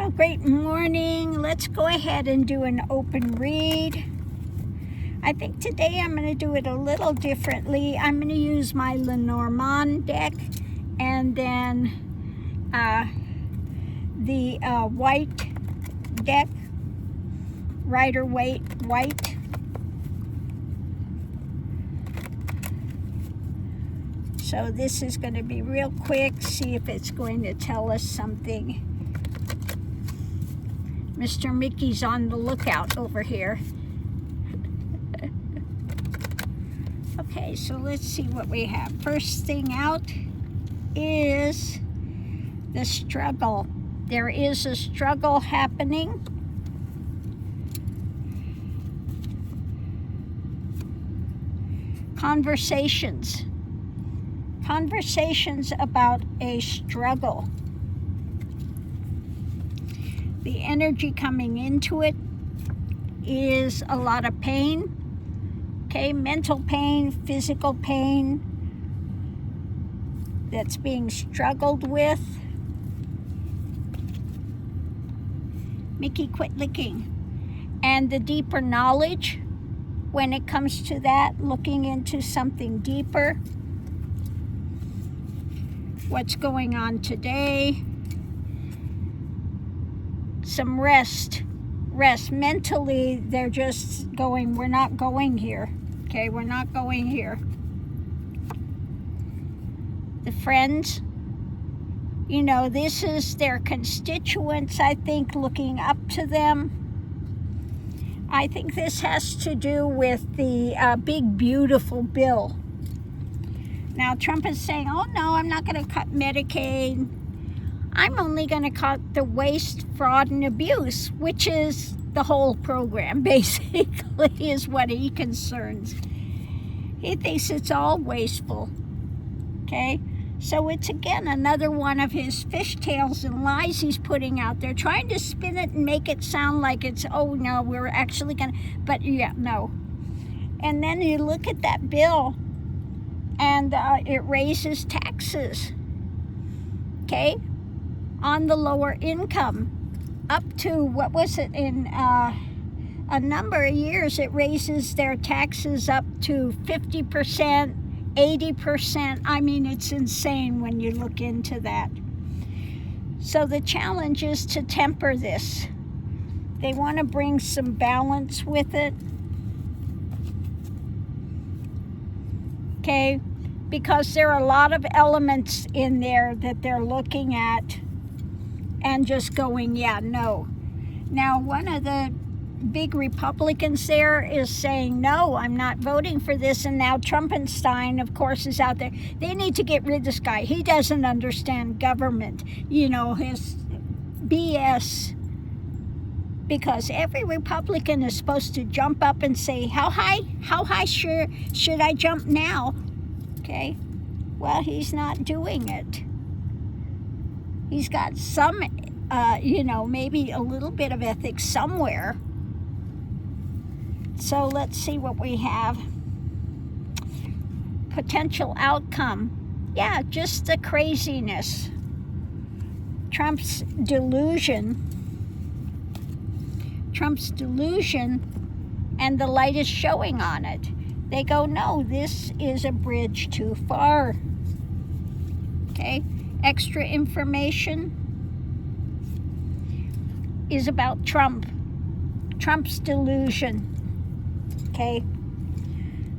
Well, great morning. Let's go ahead and do an open read. I think today I'm going to do it a little differently. I'm going to use my Lenormand deck and then the white deck, Rider-Waite white. So this is going to be real quick, see if it's going to tell us something. Mr. Mickey's on the lookout over here. Okay, so let's see what we have. First thing out is the struggle. There is a struggle happening. Conversations. Conversations about a struggle. The energy coming into it is a lot of pain. Okay, mental pain, physical pain that's being struggled with. Mickey, quit licking. And the deeper knowledge when it comes to that, looking into something deeper. What's going on today? Some rest. Mentally, they're just going, we're not going here. Okay, we're not going here. The friends, you know, this is their constituents, I think, looking up to them. I think this has to do with the big, beautiful bill. Now, Trump is saying, oh no, I'm not going to cut Medicaid. I'm only going to cut the waste, fraud, and abuse, which is the whole program, basically, is what he concerns. He thinks it's all wasteful, okay? So it's, again, another one of his fishtails and lies he's putting out there, trying to spin it and make it sound like it's, oh, no, we're actually going to, but yeah, no. And then you look at that bill, and it raises taxes, okay, on the lower income. Up to, what was it, in a number of years, it raises their taxes up to 50%, 80%. I mean, it's insane when you look into that. So the challenge is to temper this. They want to bring some balance with it. Okay, because there are a lot of elements in there that they're looking at and just going, yeah, no. Now, one of the big Republicans there is saying, no, I'm not voting for this. And now Trumpenstein, of course, is out there. They need to get rid of this guy. He doesn't understand government, you know, his BS. Because every Republican is supposed to jump up and say, how high should I jump now? Okay, well, he's not doing it. He's got some, you know, maybe a little bit of ethics somewhere. So let's see what we have. Potential outcome. Yeah, just the craziness. Trump's delusion, and the light is showing on it. They go, no, this is a bridge too far. Okay? Extra information is about Trump's delusion. Okay?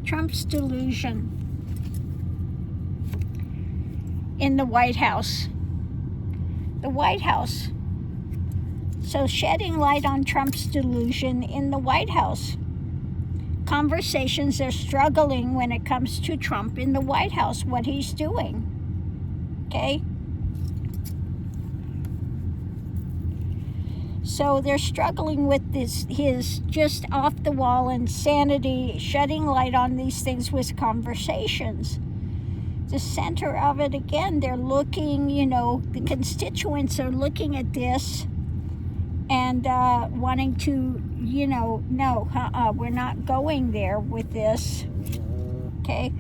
Trump's delusion in the White House. The White House. So shedding light on Trump's delusion in the White House. Conversations are struggling when it comes to Trump in the White House, what he's doing. Okay? So they're struggling with this, his just off-the-wall insanity, shedding light on these things with conversations. The center of it, again, they're looking, you know, the constituents are looking at this and wanting to, you know, no, we're not going there with this. Okay,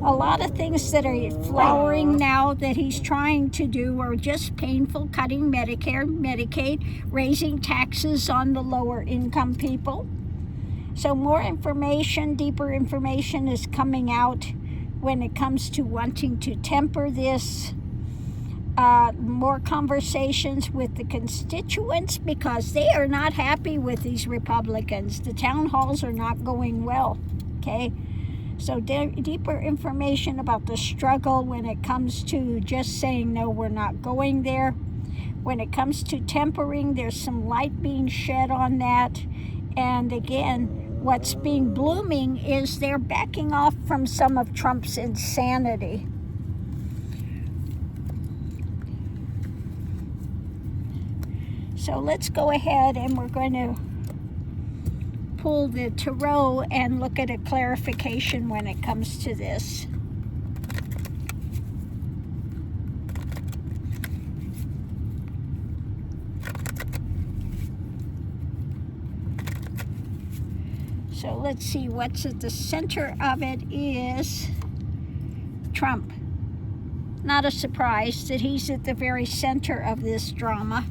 a lot of things that are flowering now that he's trying to do are just painful: cutting Medicare, Medicaid, raising taxes on the lower income people. So more information, deeper information is coming out when it comes to wanting to temper this. More conversations with the constituents, because they are not happy with these Republicans. The town halls are not going well. Okay, so deeper information about the struggle when it comes to just saying, no, we're not going there. When it comes to tempering, there's some light being shed on that. And again, what's being blooming is they're backing off from some of Trump's insanity. So let's go ahead and we're going to pull the tarot and look at a clarification when it comes to this. So let's see, what's at the center of it is Trump. Not a surprise that he's at the very center of this drama.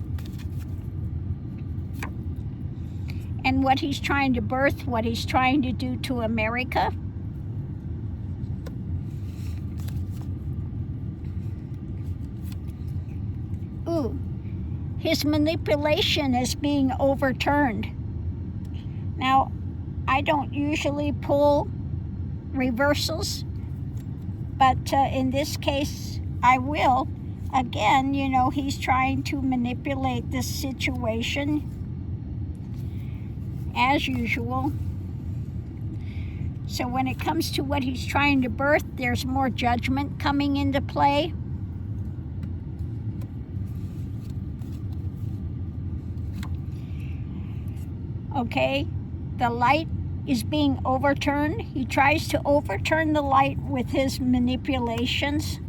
And what he's trying to birth, what he's trying to do to America. Ooh, his manipulation is being overturned. Now, I don't usually pull reversals, but in this case, I will. Again, you know, he's trying to manipulate this situation as usual. So when it comes to what he's trying to birth, there's more judgment coming into play. Okay, the light is being overturned. He tries to overturn the light with his manipulations.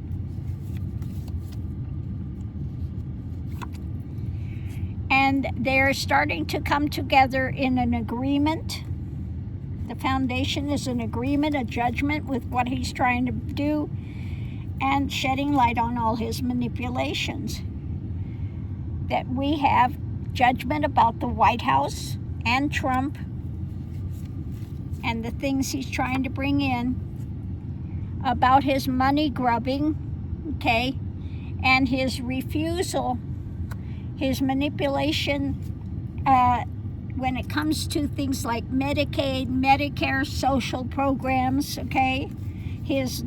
And they're starting to come together in an agreement. The foundation is an agreement, a judgment with what he's trying to do, and shedding light on all his manipulations. That we have judgment about the White House and Trump and the things he's trying to bring in, about his money grubbing, okay, and his refusal, his manipulation when it comes to things like Medicaid, Medicare, social programs, okay, his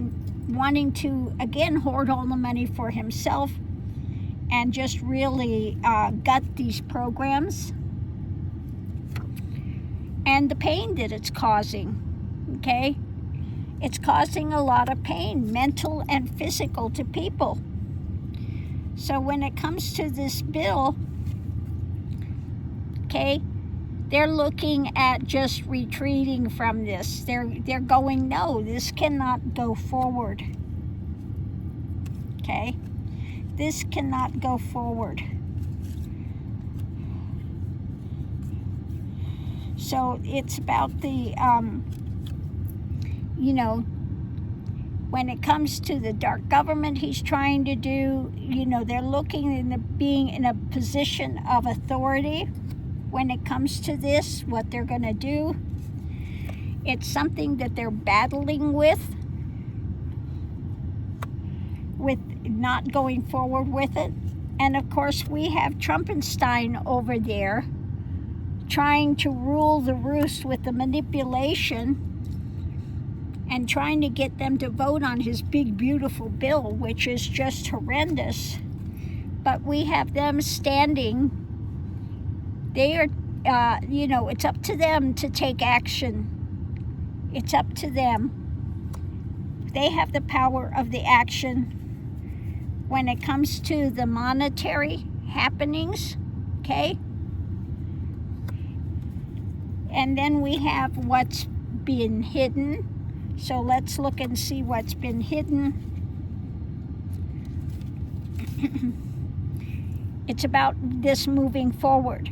wanting to, again, hoard all the money for himself and just really gut these programs, and the pain that it's causing, okay? It's causing a lot of pain, mental and physical, to people. So when it comes to this bill, okay, they're looking at just retreating from this. They're going, no, this cannot go forward. Okay? This cannot go forward. So it's about the, you know, when it comes to the dark government he's trying to do, you know, they're looking into being in a position of authority when it comes to this, what they're going to do. It's something that they're battling with not going forward with it. And of course, we have Trumpenstein over there trying to rule the roost with the manipulation and trying to get them to vote on his big, beautiful bill, which is just horrendous. But we have them standing. They are, you know, it's up to them to take action. It's up to them. They have the power of the action when it comes to the monetary happenings, okay? And then we have what's been hidden. So let's look and see what's been hidden. It's about this moving forward.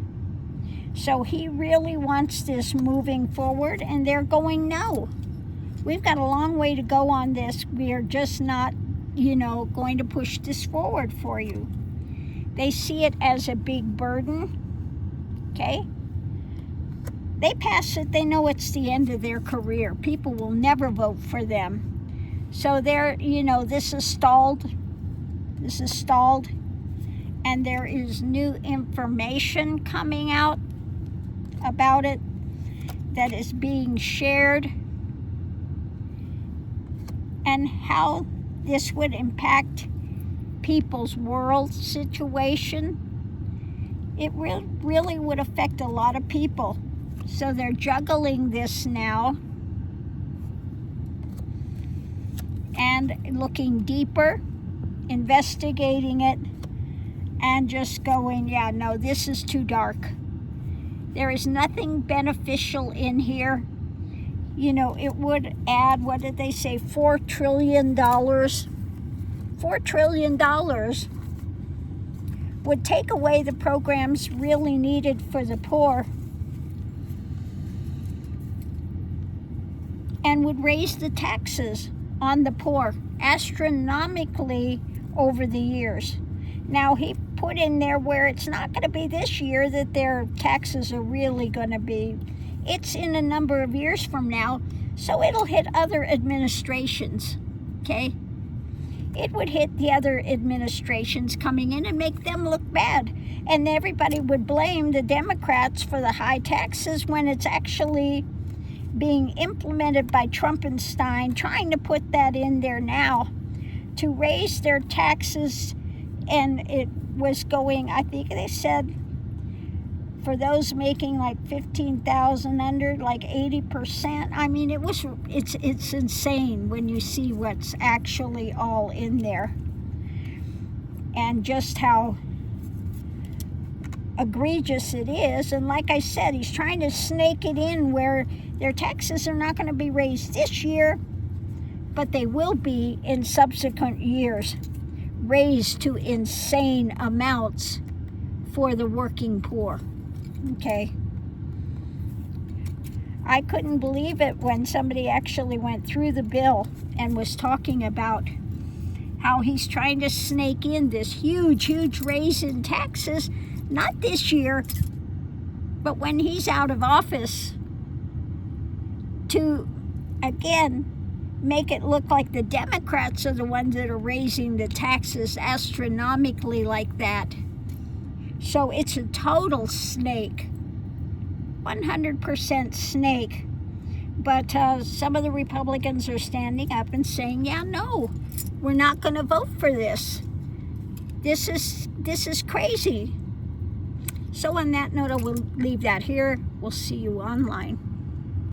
So he really wants this moving forward, and they're going, no. we've got a long way to go on this. We are just not, going to push this forward for you. They see it as a big burden, okay? They pass it, they know it's the end of their career. People will never vote for them. So they're, this is stalled. This is stalled. And there is new information coming out about it that is being shared. And how this would impact people's world situation. It really would affect a lot of people. So they're juggling this now and looking deeper, investigating it, and just going, yeah, no, this is too dark. There is nothing beneficial in here. It would add, what did they say, $4 trillion? $4 trillion would take away the programs really needed for the poor and would raise the taxes on the poor astronomically over the years. Now, he put in there where it's not going to be this year that their taxes are really going to be. It's in a number of years from now, so it'll hit other administrations, okay? It would hit the other administrations coming in and make them look bad. And everybody would blame the Democrats for the high taxes when it's actually being implemented by Trumpenstein, trying to put that in there now to raise their taxes. And it was going, I think they said, for those making like 15,000 under, like 80%. I mean, it's insane when you see what's actually all in there. And just how egregious it is. And like I said, he's trying to snake it in where their taxes are not going to be raised this year, but they will be in subsequent years, raised to insane amounts for the working poor. Okay. I couldn't believe it when somebody actually went through the bill and was talking about how he's trying to snake in this huge raise in taxes, not this year, but when he's out of office, to, again, make it look like the Democrats are the ones that are raising the taxes astronomically like that. So it's a total snake, 100% snake. But some of the Republicans are standing up and saying, yeah, no, we're not going to vote for this. This is crazy. So on that note, I will leave that here. We'll see you online.